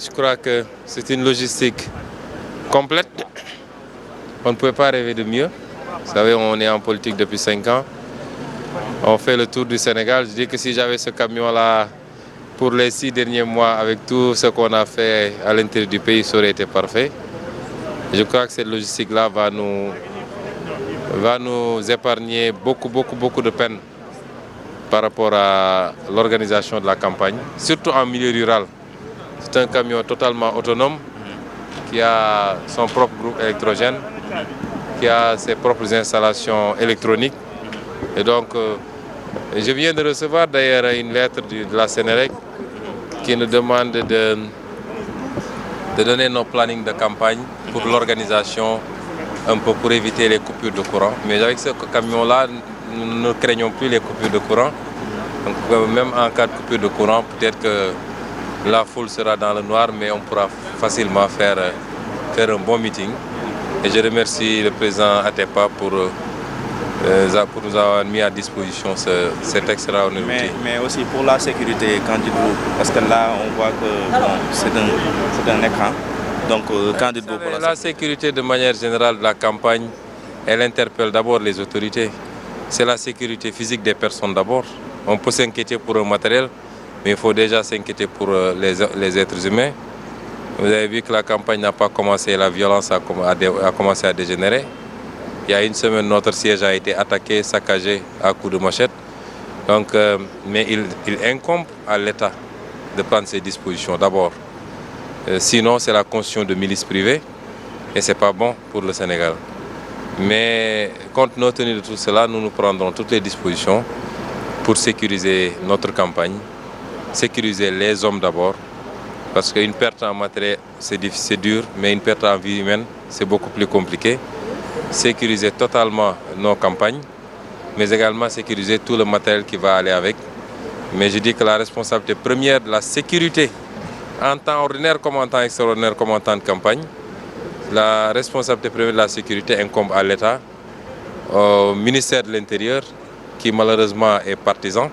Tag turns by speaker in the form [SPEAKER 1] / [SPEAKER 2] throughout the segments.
[SPEAKER 1] je crois que c'est une logistique complète. On ne pouvait pas rêver de mieux. Vous savez, on est en politique depuis 5 ans. On fait le tour du Sénégal. Je dis que si j'avais ce camion-là pour les 6 derniers mois, avec tout ce qu'on a fait à l'intérieur du pays, ça aurait été parfait. Je crois que cette logistique-là va nous épargner beaucoup de peine par rapport à l'organisation de la campagne, surtout en milieu rural. C'est un camion totalement autonome qui a son propre groupe électrogène, qui a ses propres installations électroniques. Et donc, je viens de recevoir d'ailleurs une lettre de la Sénélec qui nous demande de donner nos plannings de campagne pour l'organisation, un peu pour éviter les coupures de courant. Mais avec ce camion-là, nous ne craignons plus les coupures de courant. Donc, même en cas de coupure de courant, peut-être que la foule sera dans le noir, mais on pourra facilement faire un bon meeting. Et je remercie le président Atepa pour nous avoir mis à disposition cet extraordinaire outil.
[SPEAKER 2] Mais aussi pour la sécurité quand dites-vous, parce que là on voit que bon, c'est un écran. Donc quand dites-vous pour
[SPEAKER 1] la sécurité de manière générale de la campagne, elle interpelle d'abord les autorités. C'est la sécurité physique des personnes d'abord. On peut s'inquiéter pour un matériel, mais il faut déjà s'inquiéter pour les êtres humains. Vous avez vu que la campagne n'a pas commencé, la violence a commencé à dégénérer. Il y a une semaine, notre siège a été attaqué, saccagé à coups de machette. Donc, mais il incombe à l'État de prendre ses dispositions d'abord. Sinon, c'est la constitution de milices privées et ce n'est pas bon pour le Sénégal. Mais compte tenu de tout cela, nous prendrons toutes les dispositions pour sécuriser notre campagne, sécuriser les hommes d'abord. Parce qu'une perte en matériel, c'est dur, mais une perte en vie humaine, c'est beaucoup plus compliqué. Sécuriser totalement nos campagnes, mais également sécuriser tout le matériel qui va aller avec. Mais je dis que la responsabilité première de la sécurité, en temps ordinaire comme en temps extraordinaire, comme en temps de campagne, la responsabilité première de la sécurité incombe à l'État, au ministère de l'Intérieur, qui malheureusement est partisan,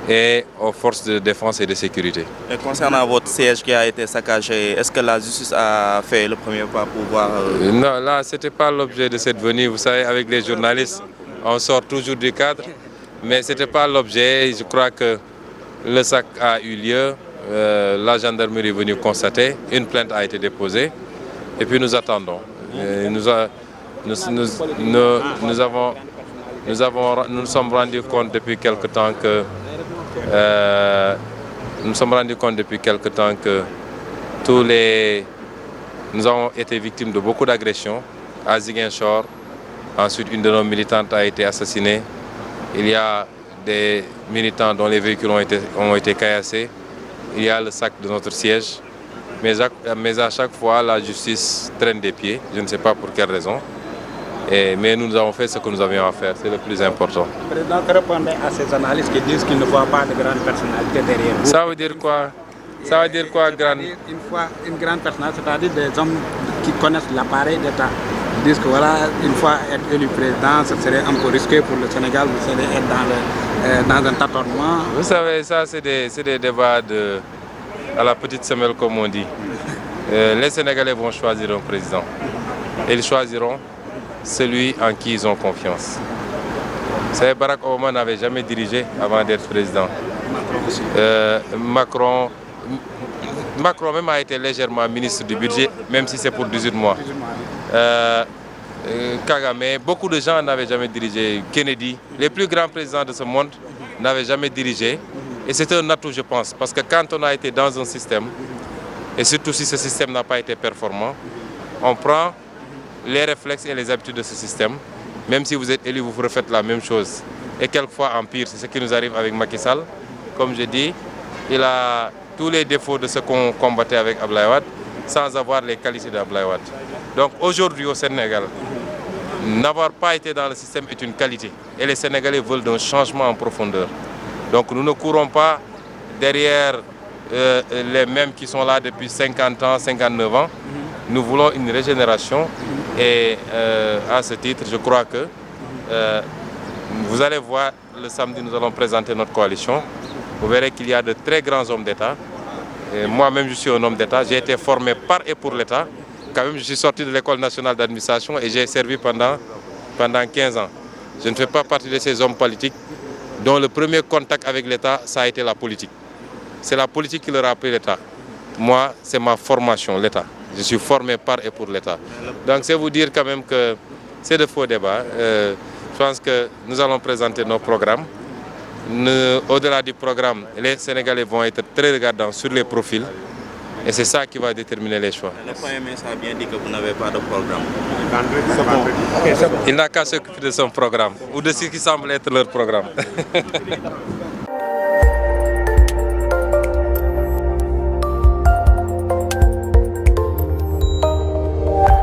[SPEAKER 1] et aux forces de défense et de sécurité.
[SPEAKER 2] Et concernant votre siège qui a été saccagé, est-ce que la justice a fait le premier pas pour voir...
[SPEAKER 1] Non, là, ce n'était pas l'objet de cette venue. Vous savez, avec les journalistes, on sort toujours du cadre, mais ce n'était pas l'objet. Je crois que le sac a eu lieu, la gendarmerie est venue constater, une plainte a été déposée, et puis nous attendons. Nous nous sommes rendus compte depuis quelque temps que nous avons été victimes de beaucoup d'agressions à Ziguinchor. Ensuite, une de nos militantes a été assassinée. Il y a des militants dont les véhicules ont été caillassés. Il y a le sac de notre siège. Mais à chaque fois, la justice traîne des pieds. Je ne sais pas pour quelle raison. Mais nous avons fait ce que nous avions à faire, c'est le plus important.
[SPEAKER 3] Le président répondait à ces analystes qui disent qu'il ne voit pas de grande personnalité derrière vous.
[SPEAKER 1] Ça veut dire quoi? Ça veut dire quoi, grande?
[SPEAKER 3] Une grande personnalité, c'est-à-dire des hommes qui connaissent l'appareil d'État. Ils disent que voilà, une fois être élu président, ce serait un peu risqué pour le Sénégal, vous allez être dans un tâtonnement.
[SPEAKER 1] Vous savez, ça c'est des débats à la petite semelle, comme on dit. Les Sénégalais vont choisir un président. Et ils choisiront celui en qui ils ont confiance. Vous savez, Barack Obama n'avait jamais dirigé avant d'être président. Macron même a été légèrement ministre du budget, même si c'est pour 18 mois. Kagame, beaucoup de gens n'avaient jamais dirigé. Kennedy, les plus grands présidents de ce monde n'avaient jamais dirigé. Et c'est un atout, je pense, parce que quand on a été dans un système, et surtout si ce système n'a pas été performant, on prend les réflexes et les habitudes de ce système. Même si vous êtes élu, vous refaites la même chose. Et quelquefois en pire, c'est ce qui nous arrive avec Macky Sall. Comme je dis, il a tous les défauts de ce qu'on combattait avec Abdoulaye Wade, sans avoir les qualités d'Abdoulaye Wade. Donc aujourd'hui au Sénégal, n'avoir pas été dans le système est une qualité. Et les Sénégalais veulent un changement en profondeur. Donc nous ne courons pas derrière les mêmes qui sont là depuis 50 ans, 59 ans. Nous voulons une régénération et à ce titre, je crois que vous allez voir, le samedi, nous allons présenter notre coalition. Vous verrez qu'il y a de très grands hommes d'État Moi-même, je suis un homme d'État. J'ai été formé par et pour l'État. Quand même, je suis sorti de l'École nationale d'administration et j'ai servi pendant 15 ans. Je ne fais pas partie de ces hommes politiques dont le premier contact avec l'État, ça a été la politique. C'est la politique qui leur a appris l'État. Moi, c'est ma formation, l'État. Je suis formé par et pour l'État. Donc, c'est vous dire quand même que c'est de faux débats. Je pense que nous allons présenter nos programmes. Au-delà du programme, les Sénégalais vont être très regardants sur les profils. Et c'est ça qui va déterminer les choix.
[SPEAKER 2] Le Premier ministre a bien dit que vous n'avez pas de programme.
[SPEAKER 1] Il n'a qu'à s'occuper de son programme ou de ce qui semble être leur programme.